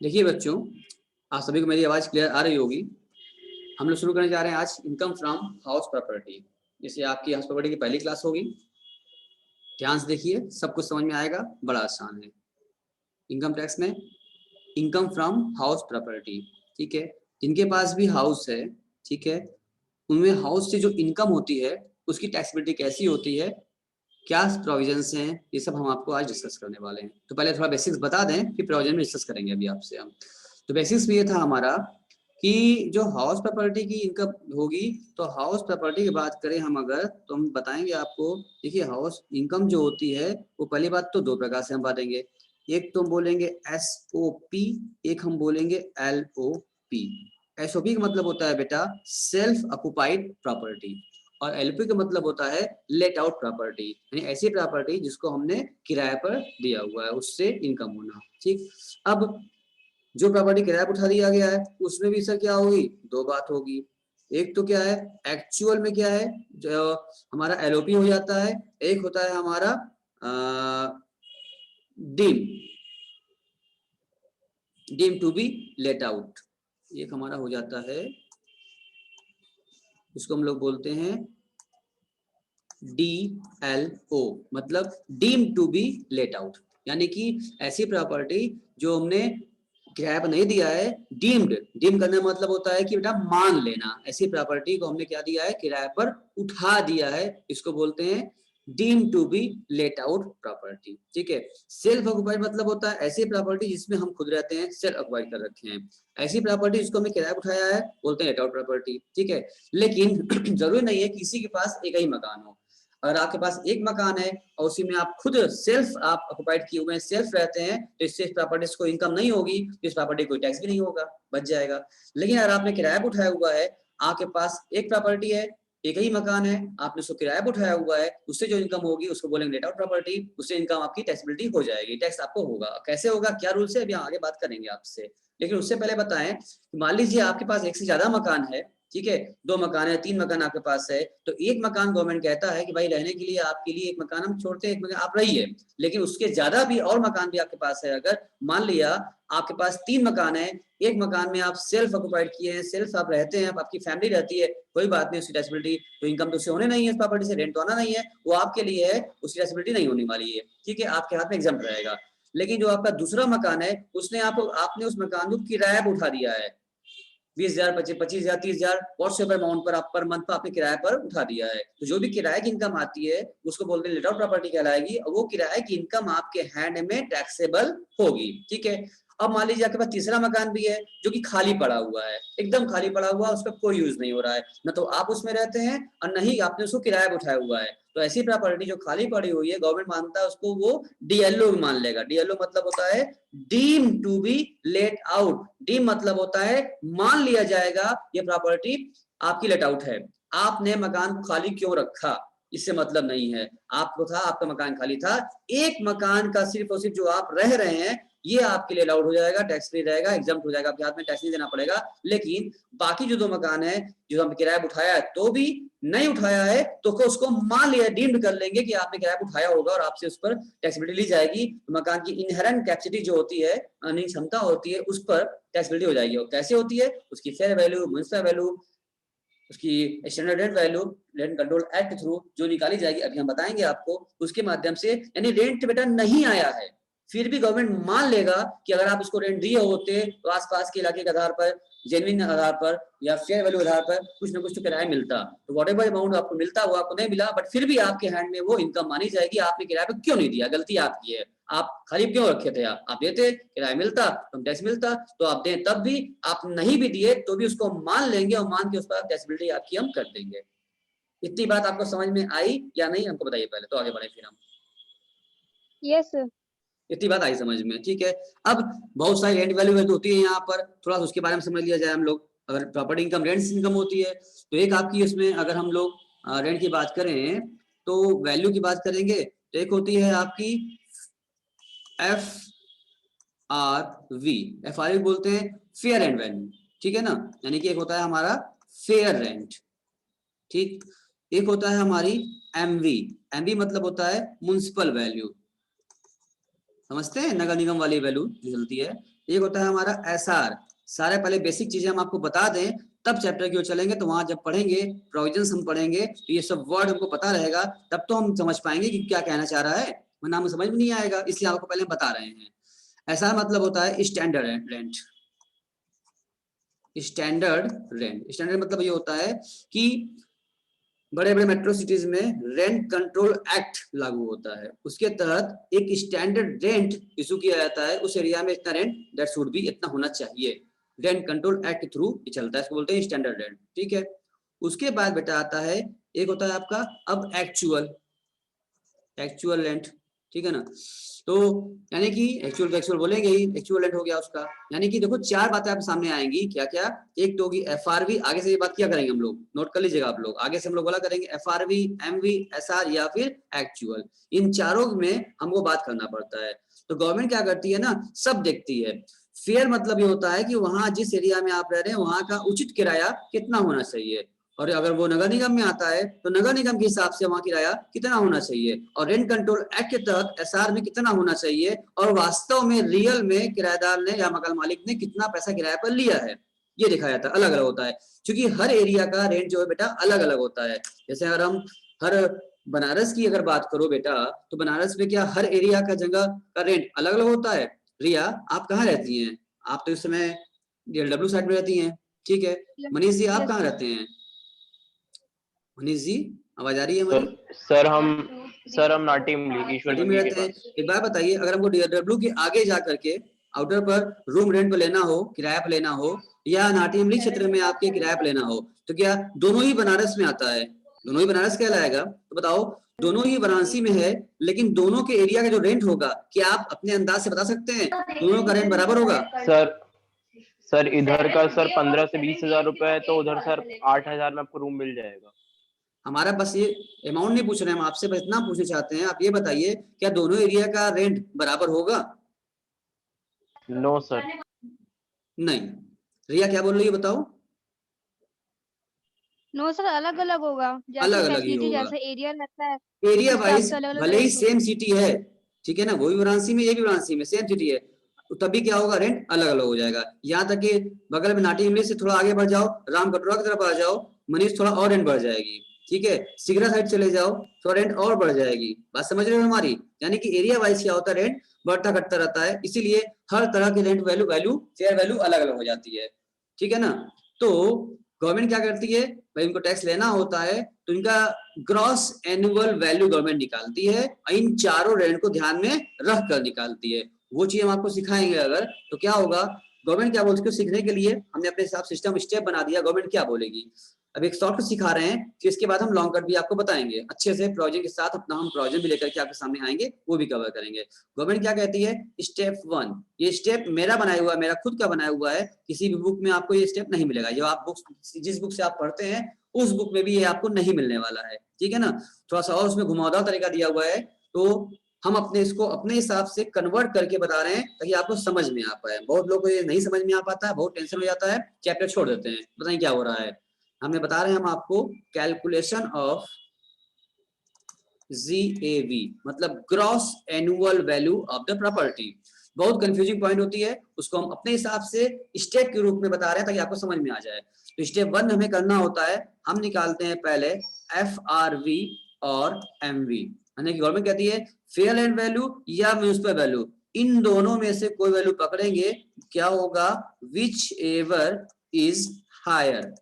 देखिए बच्चों, आप सभी को मेरी आवाज क्लियर आ रही होगी। हम लोग शुरू करने जा रहे हैं आज इनकम फ्रॉम हाउस प्रॉपर्टी। जैसे आपकी हाउस प्रॉपर्टी की पहली क्लास होगी, ध्यान से देखिए, सब कुछ समझ में आएगा, बड़ा आसान है। इनकम टैक्स में इनकम फ्रॉम हाउस प्रॉपर्टी, ठीक है। जिनके पास भी हाउस है, ठीक है, उनमें हाउस से जो इनकम होती है उसकी टैक्सेबिलिटी कैसी होती है, क्या प्रोविजंस हैं, ये सब हम आपको आज डिस्कस करने वाले हैं। तो पहले थोड़ा बेसिक्स बता दें, फिर प्रोविजन में डिस्कस करेंगे अभी आपसे हम। तो बेसिक्स में ये था हमारा कि जो हाउस प्रॉपर्टी की इनकम होगी, तो हाउस प्रॉपर्टी की बात करें हम अगर, तो हम बताएंगे आपको। देखिए, हाउस इनकम जो होती है वो पहली बात तो दो प्रकार से हम बांटेंगे। एक तो हम बोलेंगे SOP, एक हम बोलेंगे LOP। SOP का मतलब होता है बेटा सेल्फ ऑक्युपाइड प्रॉपर्टी, और LP का मतलब होता है लेट आउट प्रॉपर्टी, यानी ऐसी प्रॉपर्टी जिसको हमने किराए पर दिया हुआ है, उससे इनकम होना। ठीक, अब जो प्रॉपर्टी किराए पर उठा दिया गया है उसमें भी सर क्या होगी, दो बात होगी। एक तो क्या है, एक्चुअल में क्या है, जो हमारा LOP हो जाता है। एक होता है हमारा deem deem to be let out. एक हमारा हो जाता है, इसको हम लोग बोलते हैं DLO, मतलब deem to be let out, यानी कि ऐसी प्रॉपर्टी जो हमने किराए पर नहीं दिया है। डीम करने का मतलब होता है कि बेटा मान लेना, ऐसी प्रॉपर्टी को हमने क्या दिया है, किराए पर उठा दिया है, इसको बोलते हैं deem to be let out property. ठीक है। सेल्फ ऑक्युपाइड मतलब होता है ऐसी प्रॉपर्टी जिसमें हम खुद रहते हैं, सेल्फ ऑक्युपाइड कर रखे हैं। ऐसी प्रॉपर्टी जिसको हमने किराए पर उठाया है बोलते हैं लेट आउट प्रॉपर्टी। ठीक है, लेकिन जरूरी नहीं है किसी के पास एक ही मकान हो। अगर आपके पास एक मकान है और उसी में आप खुद सेल्फ आप ऑक्युपाइड किए हुए हैं, सेल्फ रहते हैं, तो इससे प्रॉपर्टीज को इनकम नहीं होगी, तो इस प्रॉपर्टी को टैक्स भी नहीं होगा, बच जाएगा। लेकिन अगर आपने किराया पर उठाया हुआ है, आपके पास एक प्रॉपर्टी है, एक ही मकान है, आपने उसको किराया पर उठाया हुआ है, उससे जो इनकम होगी उसको बोलेंगे लेट आउट प्रॉपर्टी, उससे इनकम आपकी टैक्सेबिलिटी हो जाएगी, टैक्स आपको होगा। कैसे होगा, क्या रूल है, अभी आगे बात करेंगे आपसे। लेकिन उससे पहले बताएं, मान लीजिए आपके पास एक से ज्यादा मकान है, ठीक है, दो मकान है, तीन मकान आपके पास है, तो एक मकान गवर्नमेंट कहता है कि भाई रहने के लिए आपके लिए एक मकान हम छोड़ते हैं, एक मकान आप रहिए। लेकिन उसके ज्यादा भी और मकान भी आपके पास है, अगर मान लिया आपके पास तीन मकान है, एक मकान में आप सेल्फ ऑक्युपाइड किए हैं, सेल्फ आप रहते हैं, आपकी फैमिली रहती है, कोई बात नहीं, उसकी टैक्सेबिलिटी तो इनकम तो उससे होने नहीं है, इस प्रॉपर्टी से रेंट तो आना नहीं है, वो आपके लिए है, उसकी टैक्सेबिलिटी नहीं होने वाली है। ठीक है, आपके हाथ में एग्जाम्प्ट रहेगा। लेकिन जो आपका दूसरा मकान है, उसने आपने उस मकान को किराया पर उठा दिया है, 20,000, 25,000, 30,000 व्हाट्सएवर अमाउंट पर आप पर मंथ पर आपने किराए पर उठा दिया है, तो जो भी किराए की इनकम आती है उसको बोलते हैं लेट आउट प्रॉपर्टी कहलाएगी, और वो किराए की इनकम आपके हैंड में टैक्सेबल होगी। ठीक है। अब मान लीजिए आपके पास तीसरा मकान भी है जो कि खाली पड़ा हुआ है, एकदम खाली पड़ा हुआ है, उसका कोई यूज नहीं हो रहा है, न तो आप उसमें रहते हैं और न ही आपने उसको किराया पर उठाया हुआ है, तो ऐसी प्रॉपर्टी जो खाली पड़ी हुई है, गवर्नमेंट मानता है उसको वो DLO मान लेगा। DLO मतलब होता है deem to be let out. Deem मतलब होता है मान लिया जाएगा ये प्रॉपर्टी आपकी लेट आउट है। आपने मकान खाली क्यों रखा, इससे मतलब नहीं है, आपको था, आपका मकान खाली था, एक मकान का सिर्फ और सिर्फ जो आप रह रहे हैं ये आपके लिए अलाउड हो जाएगा, टैक्स फ्री रहेगा, एग्जाम्प्ट हो जाएगा, आपके हाथ में टैक्स नहीं देना पड़ेगा। लेकिन बाकी जो दो मकान है जो हम किराया पर उठाया है तो भी नहीं उठाया है, तो उसको मान लिया डीम्ड कर लेंगे कि आपने किराया पर उठाया होगा और आपसे उस पर टैक्सेबिलिटी ली जाएगी। तो मकान की इनहेरेंट कैपेसिटी जो होती है, अर्निंग क्षमता होती है, उस पर टैक्सेबिलिटी हो जाएगी। और कैसे होती है, उसकी फेयर वैल्यू, म्युनिसिपल वैल्यू, उसकी standard rent value rent control act के थ्रू जो निकाली जाएगी, अभी हम बताएंगे आपको, उसके माध्यम से। यानी रेंट बेटा नहीं आया है, फिर भी गवर्नमेंट मान लेगा कि अगर आप उसको रेंट दिए होते तो आसपास के इलाके के आधार पर, जेन्युइन आधार पर या फेयर वैल्यू आधार पर कुछ ना कुछ तो किराया मिलता, तो वॉट एवर अमाउंट आपको मिलता वो आपको नहीं मिला, बट फिर भी आपके हैंड में वो इनकम मानी जाएगी। आपने किराया पे क्यों नहीं दिया, गलती आपकी है, आप खाली क्यों रखे थे, आप देते, किराया मिलता, टैक्स मिलता, तो आप दें तब भी, आप नहीं भी दिए तो भी उसको मान लेंगे और मान के उस पर टैक्सेबिलिटी आपकी हम कर देंगे। इतनी बात आपको समझ में आई या नहीं, हमको बताइए पहले, तो आगे बढ़े फिर हम। Yes sir. इतनी बात आई समझ में, ठीक है। अब बहुत सारी रेंट वैल्यू होती है यहाँ पर, थोड़ा सा उसके बारे में समझ लिया जाए हम लोग। अगर प्रॉपर्टी इनकम रेंट इनकम होती है, तो एक आपकी इसमें अगर हम लोग रेंट की बात करें तो वैल्यू की बात करेंगे, तो एक होती है आपकी FRV। FRV बोलते हैं फेयर रेंट वैल्यू, ठीक है ना, यानी कि एक होता है हमारा फेयर रेंट, ठीक। एक होता है हमारी MV। MV मतलब होता है म्युनिसिपल वैल्यू, समझते हैं नगर निगम वाली वैल्यू जो चलती है। एक होता है हमारा एसआर, सारे पहले बेसिक चीजें हम आपको बता दें तब चैप्टर की ओर चलेंगे, तो वहां जब पढ़ेंगे प्रोविजंस हम पढ़ेंगे तो ये सब वर्ड हमको पता रहेगा, तब तो हम समझ पाएंगे कि क्या कहना चाह रहा है, वरना हमें समझ में नहीं आएगा, इसलिए आपको पहले बता रहे हैं। एसआर मतलब होता है standard rent. Standard rent, standard मतलब ये होता है कि बड़े बड़े मेट्रो सिटीज में रेंट कंट्रोल एक्ट लागू होता है, उसके तहत एक स्टैंडर्ड रेंट इशू किया जाता है, उस एरिया में इतना रेंट दैट शुड बी इतना होना चाहिए, रेंट कंट्रोल एक्ट के थ्रू चलता है, इसको बोलते हैं स्टैंडर्ड रेंट। ठीक है, उसके बाद बेटा आता है एक होता है आपका अब एक्चुअल रेंट। ठीक है ना, तो यानी कि एक्चुअल बोलेंगे ही, एक्चुअल रेंट हो गया उसका। यानी कि देखो चार बातें आपके सामने आएंगी, क्या क्या, एक तो होगी एफआरवी, आगे से ये बात क्या करेंगे हम लोग, नोट कर लीजिएगा आप लोग, आगे से हम लोग बोला करेंगे एफआरवी, एमवी, एसआर या फिर एक्चुअल, इन चारों में हमको बात करना पड़ता है। तो गवर्नमेंट क्या करती है ना, सब देखती है। फेयर मतलब ये होता है कि वहां जिस एरिया में आप रह रहे हैं वहां का उचित किराया कितना होना चाहिए, और अगर वो नगर निगम में आता है तो नगर निगम के हिसाब से वहां किराया कितना होना चाहिए, और रेंट कंट्रोल एक्ट के तहत एसआर में कितना होना चाहिए, और वास्तव में रियल में किराएदार ने या मकान मालिक ने कितना पैसा किराए पर लिया है, ये दिखाया जाता है, अलग अलग होता है, क्योंकि हर एरिया का रेंट जो है बेटा अलग अलग होता है। जैसे अगर हम हर बनारस की अगर बात करो बेटा, तो बनारस में क्या हर एरिया का जगह का रेंट अलग अलग होता है। रिया आप कहाँ रहती हैं, आप तो इस समय डीएलडब्ल्यू साइड में रहती हैं, ठीक है। मनीष जी आप कहाँ रहते हैं, मनीष जी आवाज आ रही है हमारी। सर हम नाटिमली ईश्वर नाटी में गंगे के रहते हैं। पास। एक बात बताइए, अगर हमको डीएलडब्ल्यू के आगे जा करके आउटर पर रूम रेंट पे लेना हो, किराया पे लेना हो, या नाटिमली क्षेत्र में आपके किराया पे लेना हो, तो क्या दोनों ही बनारस में आता है, दोनों ही बनारस कहलाएगा। तो बताओ दोनों ही वाराणसी में है, लेकिन दोनों के एरिया का जो रेंट होगा, क्या आप अपने अंदाज से बता सकते हैं दोनों का रेंट बराबर होगा। सर इधर का सर 15 से 20 हजार रुपए है, तो उधर सर 8 हजार में आपको रूम मिल जाएगा। हमारा बस ये अमाउंट नहीं पूछ रहे हैं हम आपसे, बस इतना पूछना चाहते हैं, आप ये बताइए क्या दोनों एरिया का रेंट बराबर होगा। No sir. नहीं। रिया क्या बोल रही है बताओ। नो सर, अलग अलग होगा, जैसे अलग अलग ही फैसिलिटी होगा, जैसे एरिया रहता है एरिया उस हिसाब वाइज से अलग अलग भले ही रेंट सेम होगा। सिटी है, ठीक है ना, वो भी वाराणसी में ये भी वाराणसी में सेम सिटी है, तो तभी क्या होगा रेंट अलग अलग हो जाएगा। यहाँ तक कि बगल में नाटी इमली से थोड़ा आगे बढ़ जाओ, राम कटोरा की तरफ आ जाओ मनीष, थोड़ा और रेंट बढ़ जाएगी, ठीक है। सिगरा साइड चले जाओ, थोड़ा रेंट और बढ़ जाएगी, बात समझ रहे हो हमारी। यानी कि एरिया वाइज क्या होता है, रेंट बढ़ता घटता रहता है, इसीलिए हर तरह की रेंट वैल्यू फेयर वैल्यू अलग अलग हो जाती है, ठीक है ना। तो गवर्नमेंट क्या करती है भाई, इनको टैक्स लेना होता है तो इनका ग्रॉस एनुअल वैल्यू गवर्नमेंट निकालती है, इन चारों रेंट को ध्यान में रख कर निकालती है। वो चीज हम आपको सिखाएंगे अगर, तो क्या होगा, गवर्नमेंट क्या बोलती है, सीखने के लिए हमने अपने हिसाब सिस्टम स्टेप बना दिया, गवर्नमेंट क्या बोलेगी। अब एक शॉर्ट सिखा रहे हैं, फिर इसके बाद हम लॉन्ग कट भी आपको बताएंगे अच्छे से प्रोजेक्ट के साथ, अपना हम प्रोजेक्ट भी लेकर के आपके सामने आएंगे, वो भी कवर करेंगे। गवर्नमेंट क्या कहती है, स्टेप 1, ये स्टेप मेरा बनाया हुआ है, मेरा खुद का बनाया हुआ है, किसी भी बुक में आपको ये स्टेप नहीं मिलेगा, जो आप बुक जिस बुक से आप पढ़ते हैं उस बुक में भी ये आपको नहीं मिलने वाला है, ठीक है ना। थोड़ा सा और उसमें घुमावदार तरीका दिया हुआ है, तो हम अपने इसको अपने हिसाब से कन्वर्ट करके बता रहे हैं ताकि आपको समझ में आ पाए। बहुत लोगों को ये नहीं समझ में आ पाता है, बहुत टेंशन हो जाता है, चैप्टर छोड़ देते हैं, पता नहीं क्या हो रहा है। हमें बता रहे हैं हम आपको कैलकुलेशन ऑफ GAV मतलब gross annual value of the property. बहुत कंफ्यूजिंग पॉइंट होती है, उसको हम अपने हिसाब से स्टेप के रूप में बता रहे हैं ताकि आपको समझ में आ जाए। तो स्टेप 1 हमें करना होता है, हम निकालते हैं पहले FRV और MV, यानी कि गवर्नमेंट कहती है फेयर लैंड वैल्यू या म्युनिसिपल वैल्यू, इन दोनों में से कोई वैल्यू पकड़ेंगे, क्या होगा, विच एवर इज हायर,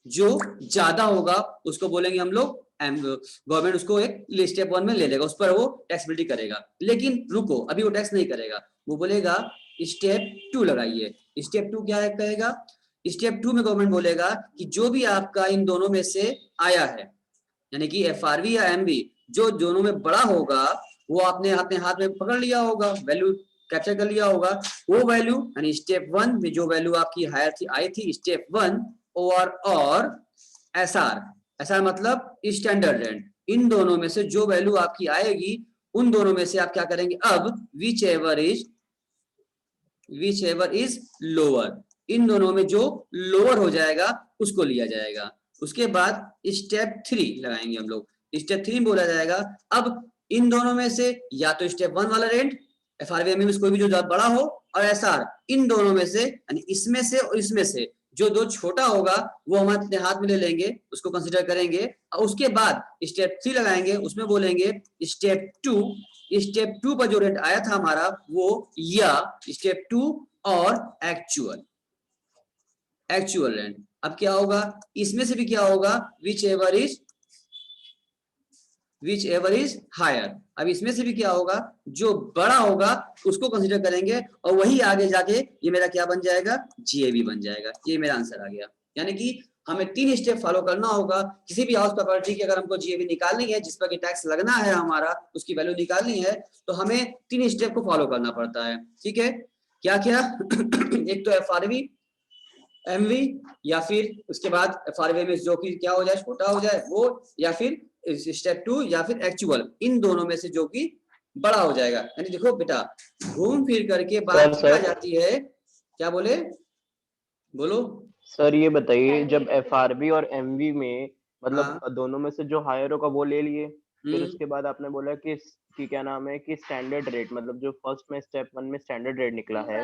जो ज्यादा होगा उसको बोलेंगे हम लोग गवर्नमेंट उसको एक स्टेप 1 में ले लेगा, उस पर वो टैक्सबिलिटी करेगा। लेकिन रुको, अभी वो टैक्स नहीं करेगा, वो बोलेगा स्टेप 2 लगाइए। स्टेप 2 क्या है कहेगा, स्टेप 2 में गवर्नमेंट बोलेगा कि जो भी आपका इन दोनों में से आया है, यानी कि FRV या MV, जो दोनों में बड़ा होगा वो आपने अपने हाथ में पकड़ लिया होगा, वैल्यू कैप्चर कर लिया होगा, वो वैल्यू यानी स्टेप 1 में जो वैल्यू आपकी हायर थी आई थी स्टेप 1 और SR मतलब स्टैंडर्ड रेंट, इन दोनों में से जो वैल्यू आपकी आएगी उन दोनों में से आप क्या करेंगे, अब विच एवर इज लोअर, इन दोनों में जो लोअर हो जाएगा उसको लिया जाएगा। उसके बाद स्टेप 3 लगाएंगे हम लोग, स्टेप 3 बोला जाएगा अब इन दोनों में से या तो स्टेप 1 वाला रेंट FRV में कोई भी जो बड़ा हो, और SR इन दोनों में से, यानी इसमें से और इसमें से जो दो छोटा होगा वो हम अपने हाथ में ले लेंगे, उसको कंसीडर करेंगे, और उसके बाद स्टेप 3 लगाएंगे, उसमें बोलेंगे स्टेप 2 पर जो रेट आया था हमारा वो या स्टेप 2 और एक्चुअल रेट। अब क्या होगा, इसमें से भी क्या होगा, विच एवर इज हायर। अब इसमें से भी क्या होगा, जो बड़ा होगा उसको कंसीडर करेंगे, और वही आगे जाके ये मेरा क्या बन जाएगा, GAV बन जाएगा। ये मेरा आंसर आ गया। यानी कि हमें 3 स्टेप फॉलो करना होगा किसी भी हाउस प्रॉपर्टी की। अगर हमको GAV निकालनी है, जिस पर टैक्स लगना है हमारा, उसकी वैल्यू निकालनी है, तो हमें 3 स्टेप को फॉलो करना पड़ता है। ठीक है, क्या क्या एक तो FRV, MV, या फिर उसके बाद FRV में जो कि क्या हो जाए, छोटा हो जाए वो, या फिर स्टेप 2 या फिर एक्चुअल, इन दोनों में से जो कि बड़ा हो जाएगा। यानी देखो बेटा, घूम फिर करके बात आ जाती है, क्या बोले, बोलो सर। ये बताइए, जब FRV और MV में मतलब दोनों में से जो हायर होगा वो ले लिए, फिर उसके बाद आपने बोला कि क्या नाम है कि स्टैंडर्ड रेट, मतलब जो फर्स्ट में स्टेप 1 में स्टैंडर्ड रेट निकला है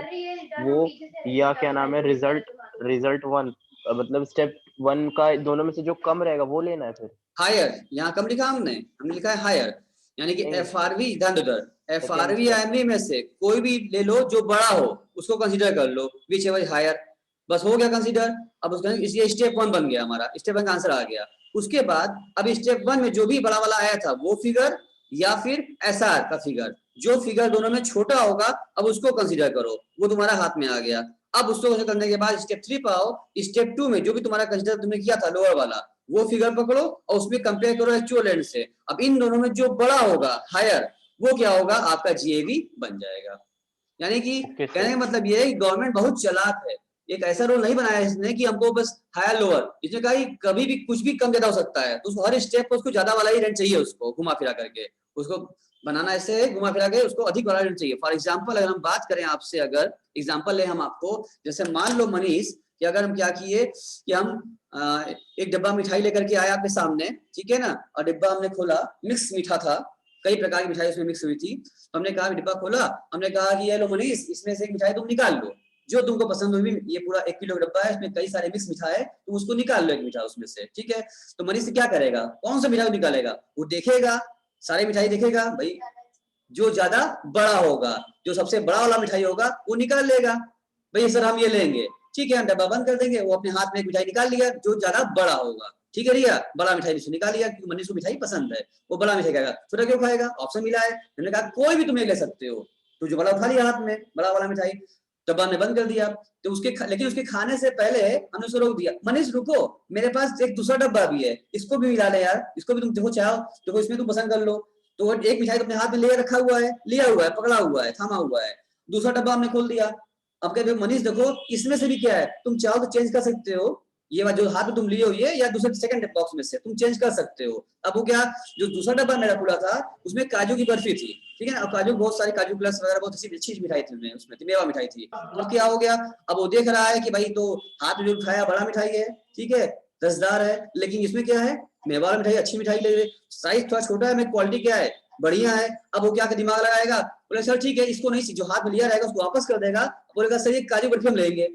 वो, या क्या नाम है रिजल्ट 1, मतलब स्टेप 1 का दोनों में से जो कम रहेगा वो लेना है फिर। हायर, यहाँ कम लिखा हमने लिखा है हायर, यानी कि FRV, FRV या MV में से कोई भी ले लो जो बड़ा हो, उसको कंसीडर कर लो, विच एवर हायर, बस हो गया कंसीडर। अब उसका इसलिए स्टेप 1 बन गया हमारा, स्टेप 1 का आंसर आ गया। उसके बाद अब स्टेप 1 में जो भी बड़ा वाला आया था वो फिगर, या फिर SR का फिगर, जो फिगर दोनों में छोटा होगा अब उसको कंसीडर करो, वो तुम्हारा हाथ में आ गया। अब उसको करने के बाद स्टेप 3 पर आओ, स्टेप 2 में जो भी तुम्हारा कंसीडर तुमने किया था लोअर वाला, वो फिगर पकड़ो और उसमें कंपेयर करो एक्चुअल रेट से। अब इन दोनों में जो बड़ा होगा हायर, वो क्या होगा, आपका GAV बन जाएगा। यानी कि कहने का मतलब ये है कि गवर्नमेंट बहुत चालाक है, एक ऐसा रूल नहीं बनाया इसने कि हमको बस हायर लोअर, इसने कहा कि कभी भी कुछ भी कम ज्यादा हो सकता है, तो उसको हर स्टेप पर उसको ज्यादा वाला ही रेंट चाहिए, उसको घुमा फिरा करके उसको बनाना ऐसे है, घुमा फिरा के उसको अधिक वाला रेंट चाहिए। फॉर एग्जाम्पल अगर हम बात करें आपसे, अगर एग्जाम्पल ले हम आपको, जैसे मान लो मनीष कि अगर हम क्या किए कि हम एक डब्बा मिठाई लेकर के आया आपके सामने, ठीक है ना, और डिब्बा हमने खोला, मिक्स मीठा था, कई प्रकार की मिठाई उसमें मिक्स हुई थी। हमने कहा डिब्बा खोला, हमने कहा कि ये लो मनीष, इसमें से एक मिठाई तुम निकाल लो जो तुमको पसंद हुई, ये पूरा 1 किलो डब्बा है, इसमें कई सारे मिक्स मिठाई है, तुम उसको निकाल लो एक मिठाई उसमें से। ठीक है, तो मनीष क्या करेगा, कौन सा मिठाई निकालेगा, वो देखेगा, सारे मिठाई देखेगा, भाई जो ज्यादा बड़ा होगा, जो सबसे बड़ा वाला मिठाई होगा वो निकाल लेगा, भाई सर हम ये लेंगे, ठीक है, हम डब्बा बंद कर देंगे, वो अपने हाथ में एक मिठाई निकाल लिया जो ज्यादा बड़ा होगा। ठीक है रिया, बड़ा मिठाई निकाल लिया क्योंकि मनीष को मिठाई पसंद है, वो बड़ा मिठाई खाएगा। छोटा क्यों खाएगा, ऑप्शन मिला है, मैंने कहा कोई भी तुम्हें ले सकते हो, तो जो बड़ा उठा लिया हाथ में, बड़ा वाला मिठाई डब्बा में बंद कर दिया। तो लेकिन उसके खाने से पहले हमने उसको रोक दिया, मनीष रुको, मेरे पास एक दूसरा डब्बा भी है, इसको भी मिला ले यार, इसको भी तुम देखो चाहो तो इसमें तुम पसंद कर लो। तो एक मिठाई तो अपने हाथ में ले रखा हुआ है, लिया हुआ है, पकड़ा हुआ है, थामा हुआ है, दूसरा डब्बा हमने खोल दिया। अब कहते मनीष देखो इसमें से भी क्या है, तुम चाहो तो चेंज कर सकते हो, ये जो हाथ में तुम लिए हो ये, या दूसरे सेकंड बॉक्स में से तुम चेंज कर सकते हो। अब वो क्या, जो दूसरा डब्बा मेरा खुला था उसमें काजू की बर्फी थी, ठीक है ना, काजू बहुत सारी, काजू प्लस वगैरह बहुत अच्छी मिठाई थी उसमें मेवा मिठाई थी। तो क्या हो गया, अब वो देख रहा है कि भाई तो हाथ में जो उठाया बड़ा मिठाई है, ठीक है, रसदार है, लेकिन इसमें क्या है, मेवा वाला मिठाई, अच्छी मिठाई ले रहे, साइज थोड़ा छोटा है, मैं क्वालिटी क्या है, बढ़िया है। अब वो क्या दिमाग लगाएगा, बोले सर ठीक है, इसको नहीं, जो हाथ में लिया रहेगा उसको वापस कर देगा, बोलेगा सर ये काजू बर्फी हम लेंगे,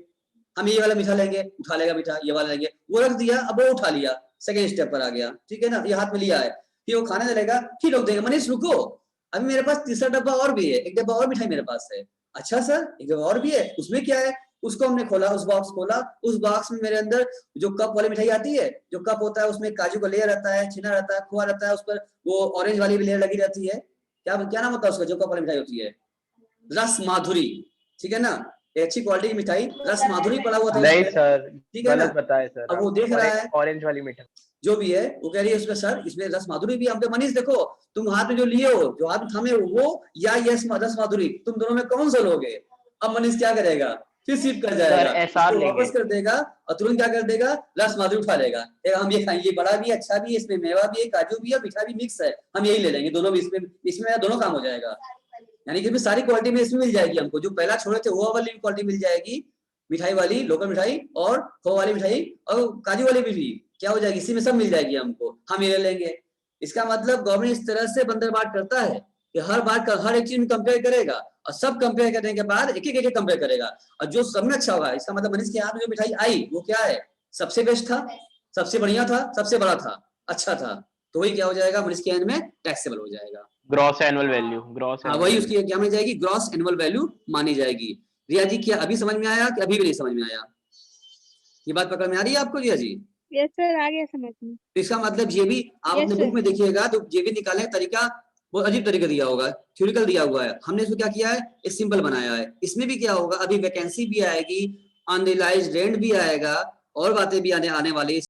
हम ये वाला मीठा लेंगे, उठा लेगा मीठा, ये वाला लेंगे, वो रख दिया, अब वो उठा लिया, सेकंड स्टेप पर आ गया, ठीक है ना, ये हाथ में लिया है, फिर वो खाने लगेगा, फिर रोक देगा, मनीष रुको, अभी मेरे पास तीसरा डब्बा और भी है, एक डब्बा और मिठाई मेरे पास है। अच्छा सर एक डब्बा और भी है, उसमें क्या है, उसको हमने खोला, उस बॉक्स खोला, उस बॉक्स में मेरे अंदर जो कप वाली मिठाई आती है, जो कप होता है उसमें काजू का लेयर रहता है, छीना रहता है, खोआ रहता है, उस पर वो ऑरेंज वाली भी लेयर लगी रहती है, क्या नाम होता है उसका, जो कप वाली मिठाई होती है, रस माधुरी, ठीक है ना, अच्छी क्वालिटी की मिठाई, रस माधुरी पड़ा हुआ था। नहीं सर, ठीक है ना, बताए सर, अब वो देख रहा है ऑरेंज वाली मिठाई जो भी है, वो कह रही है उसमें सर इसमें रस माधुरी भी, हम मनीष देखो तुम हाथ में जो लिए हो, जो हाथ में थामे हो वो, या ये रस माधुरी, तुम दोनों में कौन सा लोगे। अब मनीष क्या करेगा, फिर शिफ्ट कर जाएगा, इसको वापस कर देगा और तुरंत क्या कर देगा, रस माधुरी उठा लेगा, हम ये खाएंगे, बड़ा भी अच्छा भी, इसमें मेवा भी है, काजू भी है, मीठा भी मिक्स है, हम यही ले लेंगे, दोनों भी इसमें दोनों काम हो जाएगा। यानी कि सारी क्वालिटी में इसमें मिल जाएगी हमको, जो पहला छोड़े थे वो वाली क्वालिटी मिल जाएगी, मिठाई वाली, लोकल मिठाई और खोआ वाली मिठाई और काजू वाली भी क्या हो जाएगी, इसी में सब मिल जाएगी हमको, हम ये ले लेंगे। इसका मतलब गवर्नमेंट इस तरह से बंदरबाट करता है कि हर बार हर एक चीज में कंपेयर करेगा और सब कंपेयर करने के बाद एक एक कंपेयर करेगा और जो सब में अच्छा होगा, इसका मतलब मनीष के हाथ में जो मिठाई आई वो क्या है, सबसे बेस्ट था, सबसे बढ़िया था, सबसे बड़ा था, अच्छा था, तो वही क्या हो जाएगा मनीष के एंड में टैक्सेबल हो जाएगा। ग्रॉस एनुअल वैल्यू, ग्रॉस हाँ वही उसकी क्या मानी जाएगी, ग्रॉस एनुअल वैल्यू मानी जाएगी। रिया जी क्या अभी समझ में आया कि अभी भी नहीं समझ में आया? ये बात पकड़ में आ रही है आपको रिया जी? यस सर, आ गया समझ में। तो इसका मतलब ये भी आप Yes, अपने sir. बुक में देखिएगा तो ये भी निकालने का तरीका बहुत अजीब तरीका दिया होगा, थ्योरिटिकल दिया हुआ है, हमने इसको क्या किया है, एक सिंपल बनाया है। इसमें भी क्या होगा, अभी वैकेंसी भी आएगी, अनरियलाइज्ड रेंट भी आएगा और बातें भी आने वाली।